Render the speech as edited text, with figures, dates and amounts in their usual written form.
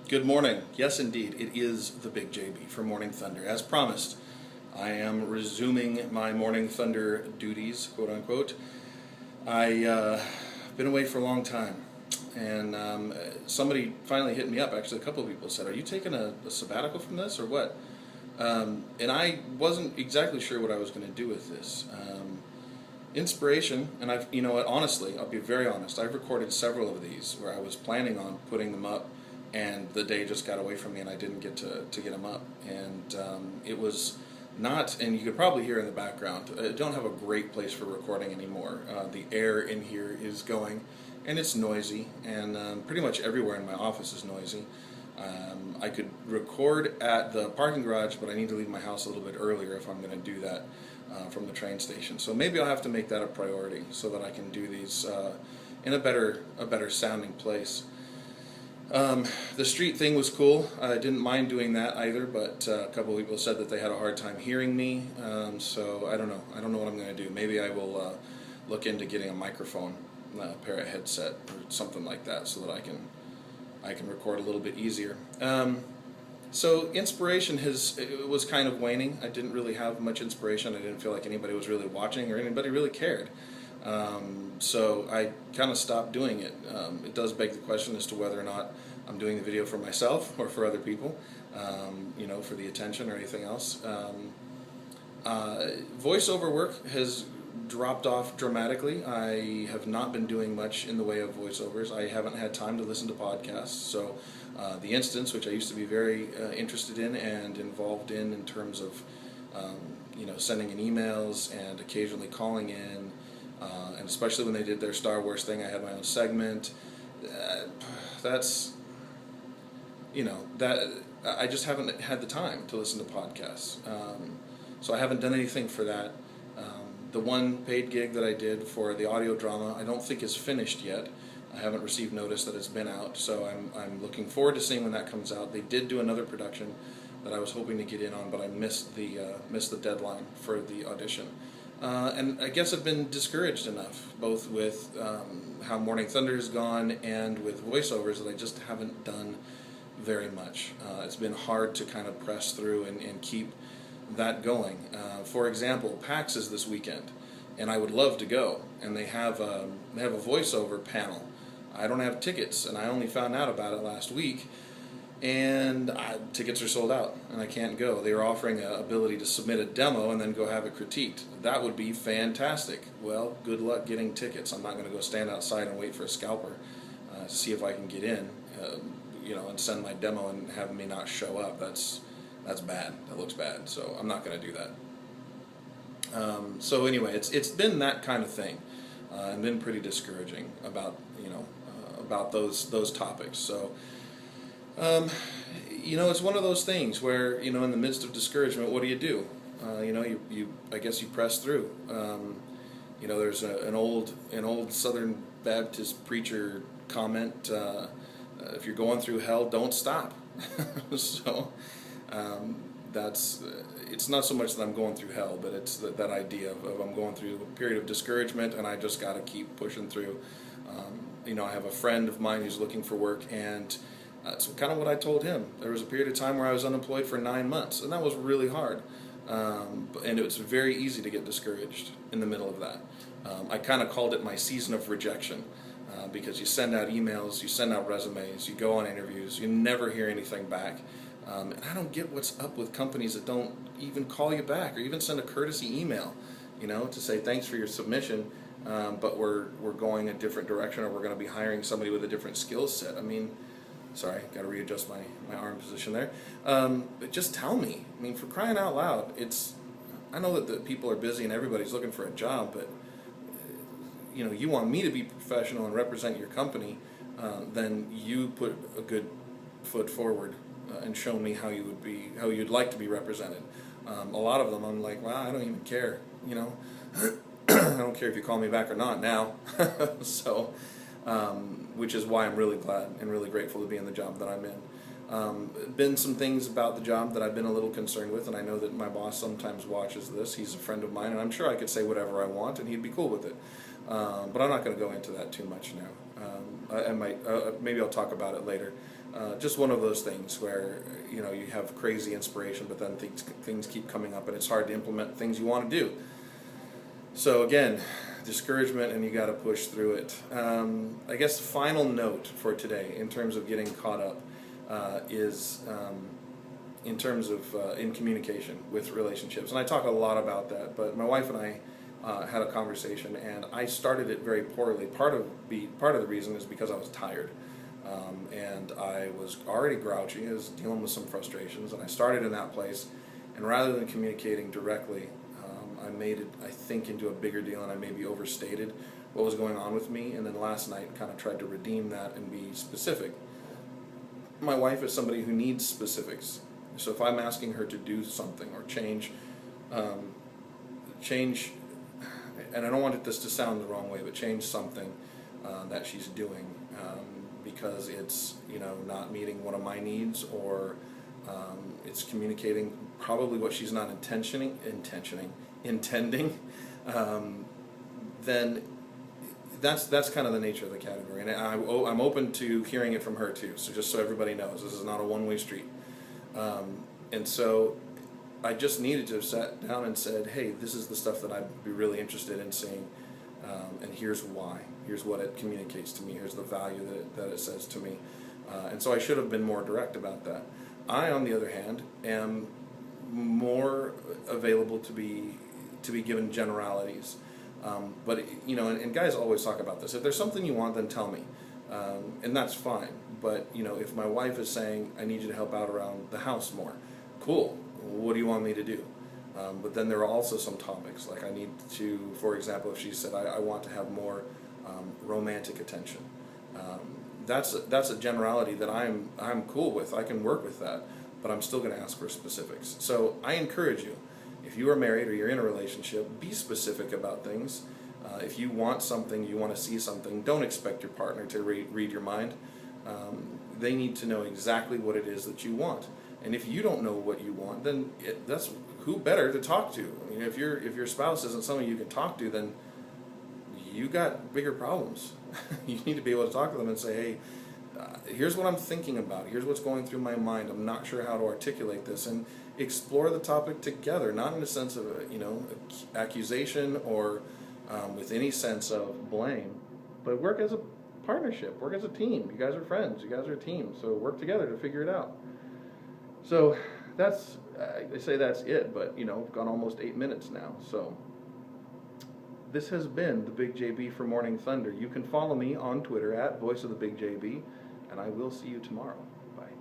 Good morning. Yes, indeed, it is the Big JB for Morning Thunder. As promised, I am resuming my Morning Thunder duties, quote unquote. I've been away for a long time, and somebody finally hit me up. Actually, a couple of people said, "Are you taking a sabbatical from this, or what?" And I wasn't exactly sure what I was going to do with this. Inspiration, and you know what, honestly, I'll be very honest, I've recorded several of these where I was planning on putting them up, and the day just got away from me and I didn't get to get them up. And it was not, and you could probably hear in the background, I don't have a great place for recording anymore. The air in here is going, and it's noisy, and pretty much everywhere in my office is noisy. I could record at the parking garage, but I need to leave my house a little bit earlier if I'm going to do that from the train station. So maybe I'll have to make that a priority so that I can do these in a better sounding place. The street thing was cool. I didn't mind doing that either, but a couple of people said that they had a hard time hearing me. So I don't know. I don't know what I'm going to do. Maybe I will look into getting a microphone, a pair of headset, or something like that, so that I can record a little bit easier. So inspiration was kind of waning. I didn't really have much inspiration. I didn't feel like anybody was really watching or anybody really cared. So I kind of stopped doing it. It does beg the question as to whether or not I'm doing the video for myself or for other people, for the attention or anything else. Voiceover work has dropped off dramatically. I have not been doing much in the way of voiceovers. I haven't had time to listen to podcasts. So The Instance, which I used to be very interested in and involved in terms of sending in emails and occasionally calling in, and especially when they did their Star Wars thing, I had my own segment. That I just haven't had the time to listen to podcasts. So I haven't done anything for that. The one paid gig that I did for the audio drama, I don't think is finished yet. I haven't received notice that it's been out, so I'm looking forward to seeing when that comes out. They did do another production that I was hoping to get in on, but I missed the deadline for the audition. And I guess I've been discouraged enough, both with how Morning Thunder has gone and with voiceovers, that I just haven't done very much. It's been hard to kind of press through and keep that going. For example, PAX is this weekend, and I would love to go. And they have a voiceover panel. I don't have tickets, and I only found out about it last week. And tickets are sold out, and I can't go. They were offering an ability to submit a demo and then go have it critiqued. That would be fantastic. Well, good luck getting tickets. I'm not going to go stand outside and wait for a scalper to see if I can get in, and send my demo and have me not show up. That's bad. That looks bad. So I'm not going to do that. So anyway, it's been that kind of thing, and been pretty discouraging about those topics. So. It's one of those things where, in the midst of discouragement, what do? I guess you press through. There's an old Southern Baptist preacher comment, if you're going through hell, don't stop. So, it's not so much that I'm going through hell, but it's that idea of I'm going through a period of discouragement, and I just got to keep pushing through. I have a friend of mine who's looking for work, and that's kind of what I told him. There was a period of time where I was unemployed for 9 months, and that was really hard. And it was very easy to get discouraged in the middle of that. I kind of called it my season of rejection, because you send out emails, you send out resumes, you go on interviews, you never hear anything back. And I don't get what's up with companies that don't even call you back or even send a courtesy email, to say thanks for your submission, but we're going a different direction, or we're going to be hiring somebody with a different skill set. Sorry, got to readjust my arm position there. But just tell me. For crying out loud, I know that the people are busy and everybody's looking for a job, but you want me to be professional and represent your company, then you put a good foot forward and show me how you'd like to be represented. A lot of them, I'm like, well, I don't even care. I don't care if you call me back or not now. So. Which is why I'm really glad and really grateful to be in the job that I'm in. Been some things about the job that I've been a little concerned with, and I know that my boss sometimes watches this. He's a friend of mine, and I'm sure I could say whatever I want, and he'd be cool with it. But I'm not going to go into that too much now. I might, maybe I'll talk about it later. Just one of those things where you have crazy inspiration, but then things keep coming up, and it's hard to implement things you want to do. So again, discouragement, and you got to push through it. I guess the final note for today, in terms of getting caught up, is in terms of in communication with relationships, and I talk a lot about that. But my wife and I had a conversation, and I started it very poorly. Part of the reason is because I was tired, and I was already grouchy. I was dealing with some frustrations, and I started in that place. And rather than communicating directly, I made it, I think, into a bigger deal, and I maybe overstated what was going on with me. And then last night, kind of tried to redeem that and be specific. My wife is somebody who needs specifics. So if I'm asking her to do something or change, and I don't want this to sound the wrong way, but change something that she's doing because it's not meeting one of my needs, or it's communicating probably what she's not intending, then that's kind of the nature of the category, and I'm open to hearing it from her too. So just so everybody knows, this is not a one-way street. And so I just needed to have sat down and said, hey, this is the stuff that I'd be really interested in seeing, and here's why. Here's what it communicates to me. Here's the value that it says to me. And so I should have been more direct about that. I, on the other hand, am more available to be given generalities. But and guys always talk about this. If there's something you want, then tell me, and that's fine. But if my wife is saying, I need you to help out around the house more, cool. What do you want me to do? But then there are also some topics, like I need to, for example, if she said, I want to have more romantic attention. That's a generality that I'm cool with. I can work with that, but I'm still going to ask for specifics. So I encourage you, if you are married or you're in a relationship, be specific about things. If you want something, you want to see something, don't expect your partner to read your mind. They need to know exactly what it is that you want. And if you don't know what you want, then that's who better to talk to. I mean, if your spouse isn't someone you can talk to, then you got bigger problems. You need to be able to talk to them and say, hey, here's what I'm thinking about. Here's what's going through my mind. I'm not sure how to articulate this, and explore the topic together, not in a sense of accusation or with any sense of blame, but work as a partnership, work as a team. You guys are friends. You guys are a team, so work together to figure it out. So that's, I say that's it, but we've gone almost 8 minutes now. So this has been the Big JB for Morning Thunder. You can follow me on Twitter at Voice of the Big JB, and I will see you tomorrow. Bye.